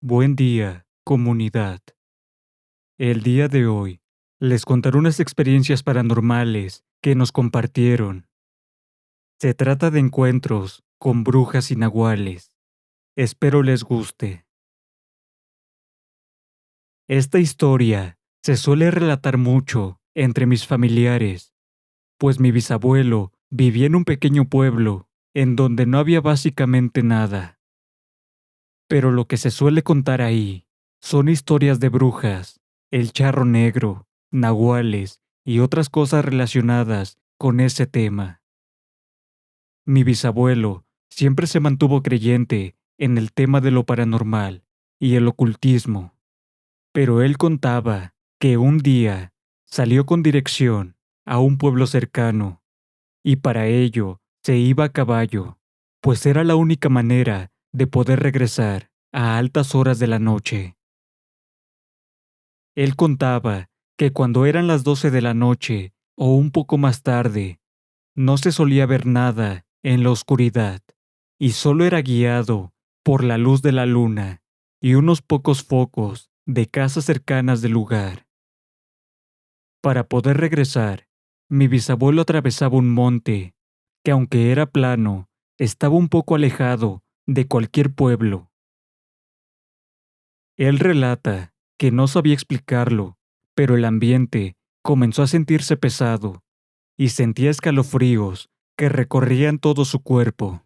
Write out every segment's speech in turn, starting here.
Buen día, comunidad. El día de hoy les contaré unas experiencias paranormales que nos compartieron. Se trata de encuentros con brujas y nahuales. Espero les guste. Esta historia se suele relatar mucho entre mis familiares, pues mi bisabuelo vivía en un pequeño pueblo en donde no había básicamente nada. Pero lo que se suele contar ahí son historias de brujas, el charro negro, nahuales y otras cosas relacionadas con ese tema. Mi bisabuelo siempre se mantuvo creyente en el tema de lo paranormal y el ocultismo, pero él contaba que un día salió con dirección a un pueblo cercano y para ello se iba a caballo, pues era la única manera de poder regresar a altas horas de la noche. Él contaba que cuando eran las 12 de la noche o un poco más tarde, no se solía ver nada en la oscuridad y solo era guiado por la luz de la luna y unos pocos focos de casas cercanas del lugar. Para poder regresar, mi bisabuelo atravesaba un monte que, aunque era plano, estaba un poco alejado de cualquier pueblo. Él relata que no sabía explicarlo, pero el ambiente comenzó a sentirse pesado y sentía escalofríos que recorrían todo su cuerpo.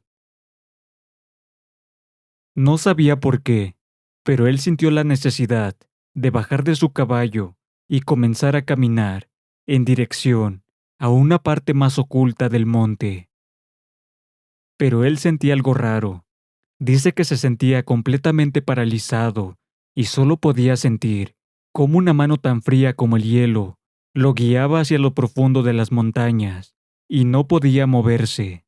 No sabía por qué, pero él sintió la necesidad de bajar de su caballo y comenzar a caminar en dirección a una parte más oculta del monte. Pero él sentía algo raro. Dice que se sentía completamente paralizado y solo podía sentir cómo una mano tan fría como el hielo lo guiaba hacia lo profundo de las montañas y no podía moverse.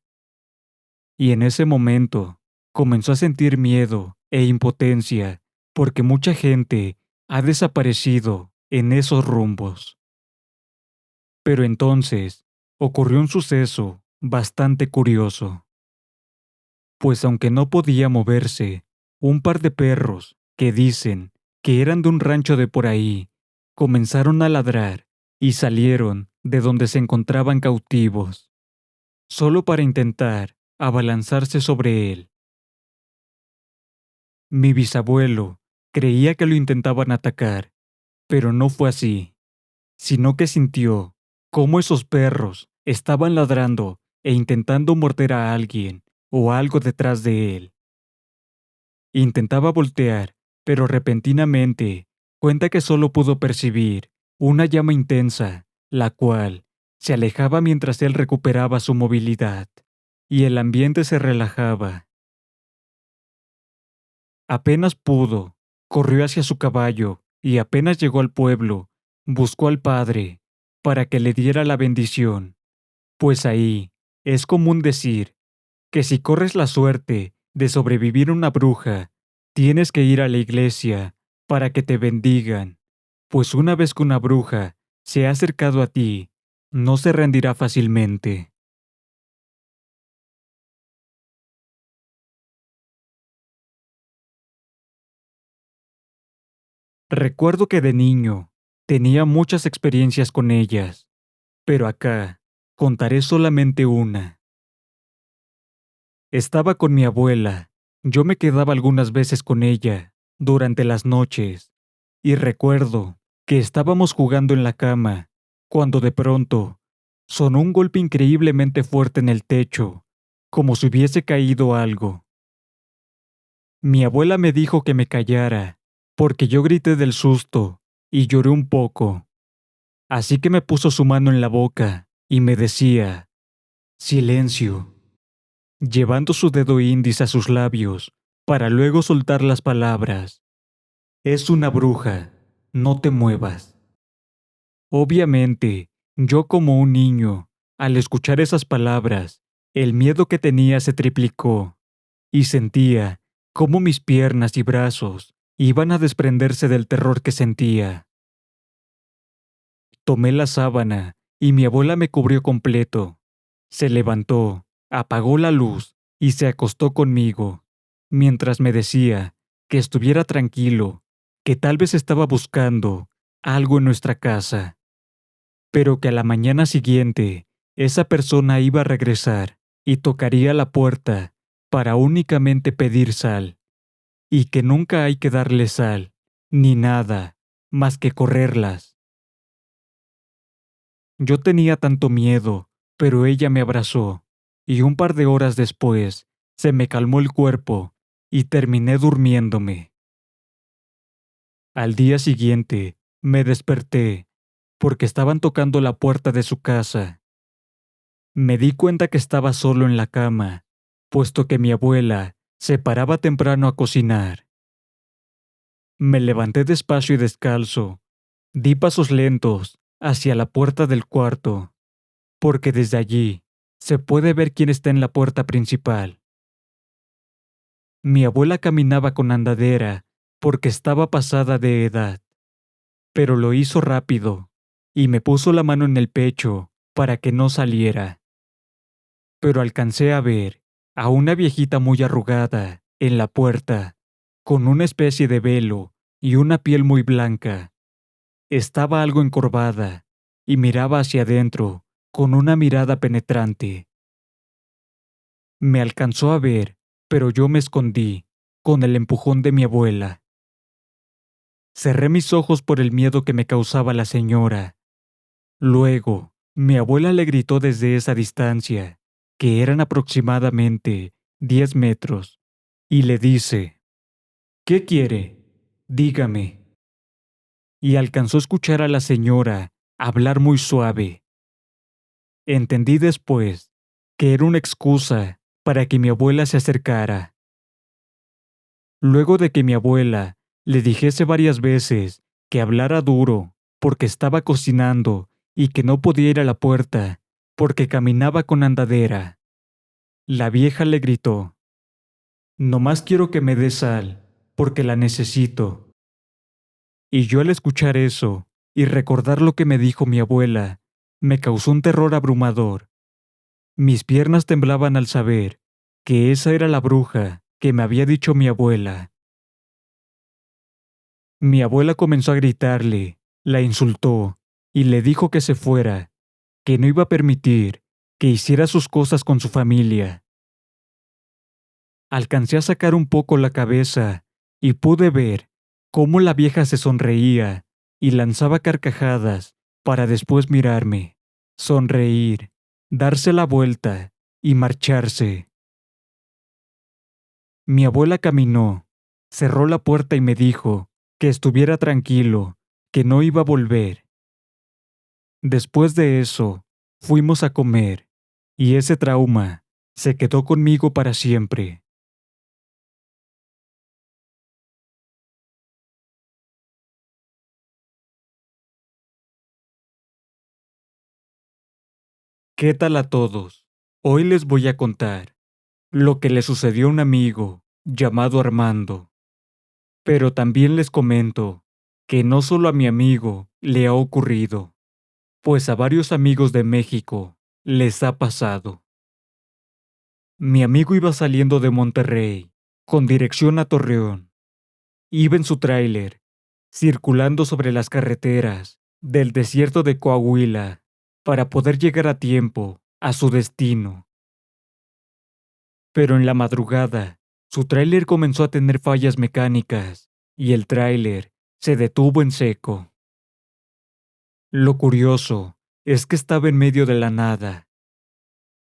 Y en ese momento comenzó a sentir miedo e impotencia porque mucha gente ha desaparecido en esos rumbos. Pero entonces ocurrió un suceso bastante curioso. Pues aunque no podía moverse, un par de perros, que dicen que eran de un rancho de por ahí, comenzaron a ladrar y salieron de donde se encontraban cautivos, solo para intentar abalanzarse sobre él. Mi bisabuelo creía que lo intentaban atacar, pero no fue así, sino que sintió cómo esos perros estaban ladrando e intentando morder a alguien o algo detrás de él. Intentaba voltear, pero repentinamente cuenta que solo pudo percibir una llama intensa, la cual se alejaba mientras él recuperaba su movilidad, y el ambiente se relajaba. Apenas pudo, corrió hacia su caballo y apenas llegó al pueblo, buscó al padre para que le diera la bendición, pues ahí es común decir que si corres la suerte de sobrevivir a una bruja, tienes que ir a la iglesia para que te bendigan, pues una vez que una bruja se ha acercado a ti, no se rendirá fácilmente. Recuerdo que de niño tenía muchas experiencias con ellas, pero acá contaré solamente una. Estaba con mi abuela, yo me quedaba algunas veces con ella durante las noches, y recuerdo que estábamos jugando en la cama, cuando de pronto sonó un golpe increíblemente fuerte en el techo, como si hubiese caído algo. Mi abuela me dijo que me callara, porque yo grité del susto y lloré un poco. Así que me puso su mano en la boca y me decía, silencio, llevando su dedo índice a sus labios, para luego soltar las palabras, es una bruja, no te muevas. Obviamente, yo como un niño, al escuchar esas palabras, el miedo que tenía se triplicó, y sentía cómo mis piernas y brazos iban a desprenderse del terror que sentía. Tomé la sábana y mi abuela me cubrió completo. Se levantó, apagó la luz y se acostó conmigo, mientras me decía que estuviera tranquilo, que tal vez estaba buscando algo en nuestra casa, pero que a la mañana siguiente esa persona iba a regresar y tocaría la puerta para únicamente pedir sal, y que nunca hay que darle sal, ni nada, más que correrlas. Yo tenía tanto miedo, pero ella me abrazó, y un par de horas después se me calmó el cuerpo y terminé durmiéndome. Al día siguiente me desperté porque estaban tocando la puerta de su casa. Me di cuenta que estaba solo en la cama, puesto que mi abuela se paraba temprano a cocinar. Me levanté despacio y descalzo, di pasos lentos hacia la puerta del cuarto, porque desde allí se puede ver quién está en la puerta principal. Mi abuela caminaba con andadera porque estaba pasada de edad, pero lo hizo rápido y me puso la mano en el pecho para que no saliera. Pero alcancé a ver a una viejita muy arrugada en la puerta, con una especie de velo y una piel muy blanca. Estaba algo encorvada y miraba hacia adentro con una mirada penetrante. Me alcanzó a ver, pero yo me escondí con el empujón de mi abuela. Cerré mis ojos por el miedo que me causaba la señora. Luego, mi abuela le gritó desde esa distancia, que eran aproximadamente 10 metros, y le dice: ¿Qué quiere? Dígame. Y alcanzó a escuchar a la señora hablar muy suave. Entendí después que era una excusa para que mi abuela se acercara. Luego de que mi abuela le dijese varias veces que hablara duro porque estaba cocinando y que no podía ir a la puerta porque caminaba con andadera, la vieja le gritó: «Nomás quiero que me des sal, porque la necesito». Y yo al escuchar eso y recordar lo que me dijo mi abuela, me causó un terror abrumador. Mis piernas temblaban al saber que esa era la bruja que me había dicho mi abuela. Mi abuela comenzó a gritarle, la insultó y le dijo que se fuera, que no iba a permitir que hiciera sus cosas con su familia. Alcancé a sacar un poco la cabeza y pude ver cómo la vieja se sonreía y lanzaba carcajadas para después mirarme, sonreír, darse la vuelta y marcharse. Mi abuela caminó, cerró la puerta y me dijo que estuviera tranquilo, que no iba a volver. Después de eso, fuimos a comer, y ese trauma se quedó conmigo para siempre. ¿Qué tal a todos? Hoy les voy a contar lo que le sucedió a un amigo llamado Armando. Pero también les comento que no solo a mi amigo le ha ocurrido, pues a varios amigos de México les ha pasado. Mi amigo iba saliendo de Monterrey, con dirección a Torreón. Iba en su tráiler, circulando sobre las carreteras del desierto de Coahuila, para poder llegar a tiempo a su destino. Pero en la madrugada, su tráiler comenzó a tener fallas mecánicas y el tráiler se detuvo en seco. Lo curioso es que estaba en medio de la nada.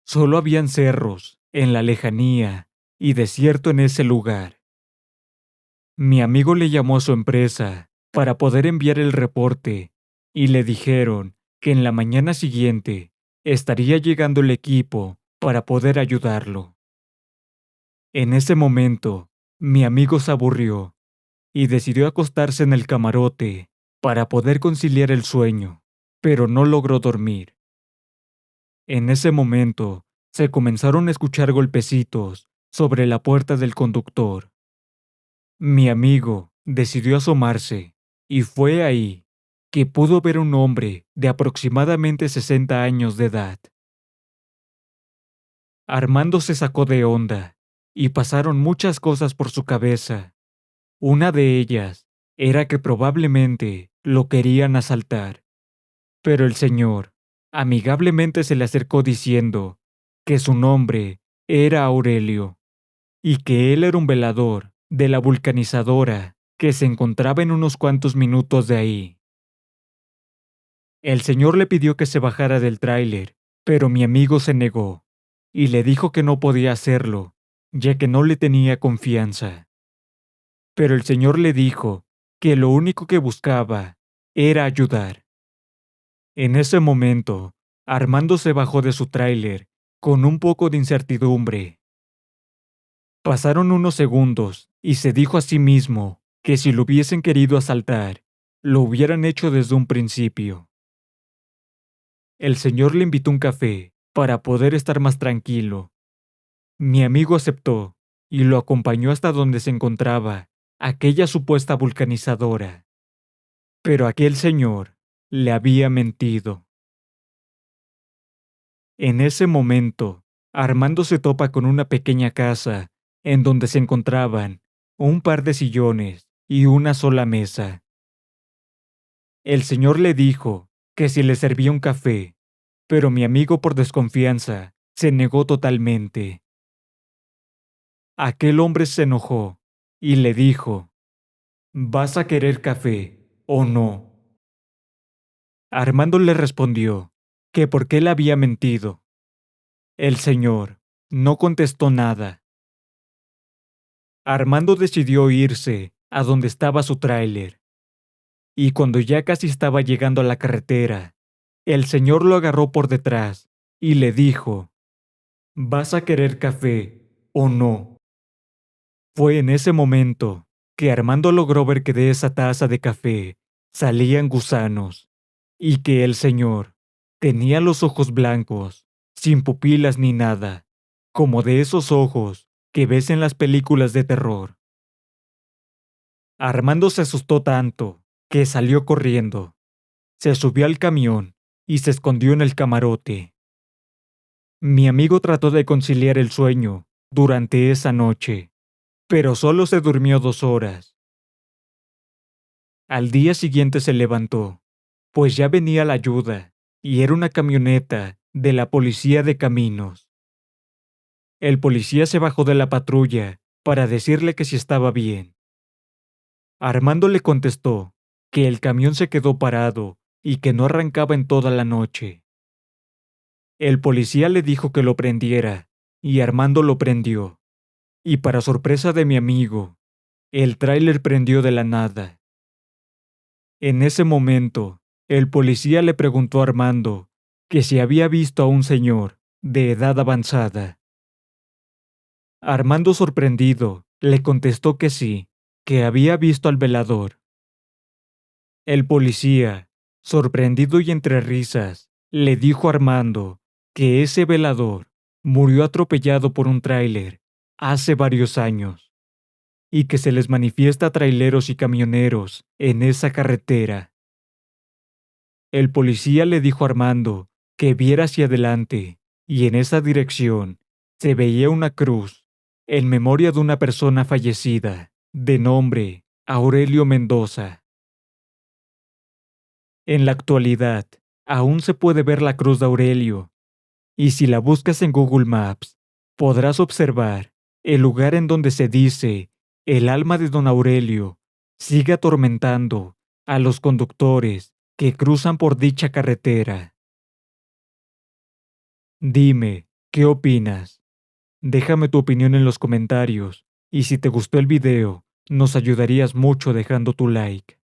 Solo habían cerros en la lejanía y desierto en ese lugar. Mi amigo le llamó a su empresa para poder enviar el reporte y le dijeron que en la mañana siguiente estaría llegando el equipo para poder ayudarlo. En ese momento, mi amigo se aburrió y decidió acostarse en el camarote para poder conciliar el sueño, pero no logró dormir. En ese momento, se comenzaron a escuchar golpecitos sobre la puerta del conductor. Mi amigo decidió asomarse y fue ahí que pudo ver un hombre de aproximadamente 60 años de edad. Armando se sacó de onda y pasaron muchas cosas por su cabeza. Una de ellas era que probablemente lo querían asaltar, pero el señor amigablemente se le acercó diciendo que su nombre era Aurelio y que él era un velador de la vulcanizadora que se encontraba en unos cuantos minutos de ahí. El señor le pidió que se bajara del tráiler, pero mi amigo se negó y le dijo que no podía hacerlo, ya que no le tenía confianza. Pero el señor le dijo que lo único que buscaba era ayudar. En ese momento, Armando se bajó de su tráiler con un poco de incertidumbre. Pasaron unos segundos y se dijo a sí mismo que si lo hubiesen querido asaltar, lo hubieran hecho desde un principio. El señor le invitó un café para poder estar más tranquilo. Mi amigo aceptó y lo acompañó hasta donde se encontraba aquella supuesta vulcanizadora. Pero aquel señor le había mentido. En ese momento, Armando se topa con una pequeña casa en donde se encontraban un par de sillones y una sola mesa. El señor le dijo que si le servía un café, pero mi amigo por desconfianza se negó totalmente. Aquel hombre se enojó y le dijo, ¿vas a querer café o no? Armando le respondió que por qué le había mentido. El señor no contestó nada. Armando decidió irse a donde estaba su tráiler, y cuando ya casi estaba llegando a la carretera, el señor lo agarró por detrás y le dijo, ¿vas a querer café o no? Fue en ese momento que Armando logró ver que de esa taza de café salían gusanos, y que el señor tenía los ojos blancos, sin pupilas ni nada, como de esos ojos que ves en las películas de terror. Armando se asustó tanto que salió corriendo, se subió al camión y se escondió en el camarote. Mi amigo trató de conciliar el sueño durante esa noche, pero solo se durmió 2 horas. Al día siguiente se levantó, pues ya venía la ayuda, y era una camioneta de la policía de caminos. El policía se bajó de la patrulla para decirle que si estaba bien. Armando le contestó que el camión se quedó parado y que no arrancaba en toda la noche. El policía le dijo que lo prendiera, y Armando lo prendió. Y para sorpresa de mi amigo, el tráiler prendió de la nada. En ese momento, el policía le preguntó a Armando que si había visto a un señor de edad avanzada. Armando, sorprendido, le contestó que sí, que había visto al velador. El policía, sorprendido y entre risas, le dijo a Armando que ese velador murió atropellado por un tráiler hace varios años y que se les manifiesta a traileros y camioneros en esa carretera. El policía le dijo a Armando que viera hacia adelante y en esa dirección se veía una cruz en memoria de una persona fallecida de nombre Aurelio Mendoza. En la actualidad, aún se puede ver la cruz de Aurelio, y si la buscas en Google Maps, podrás observar el lugar en donde se dice el alma de don Aurelio sigue atormentando a los conductores que cruzan por dicha carretera. Dime, ¿qué opinas? Déjame tu opinión en los comentarios, y si te gustó el video, nos ayudarías mucho dejando tu like.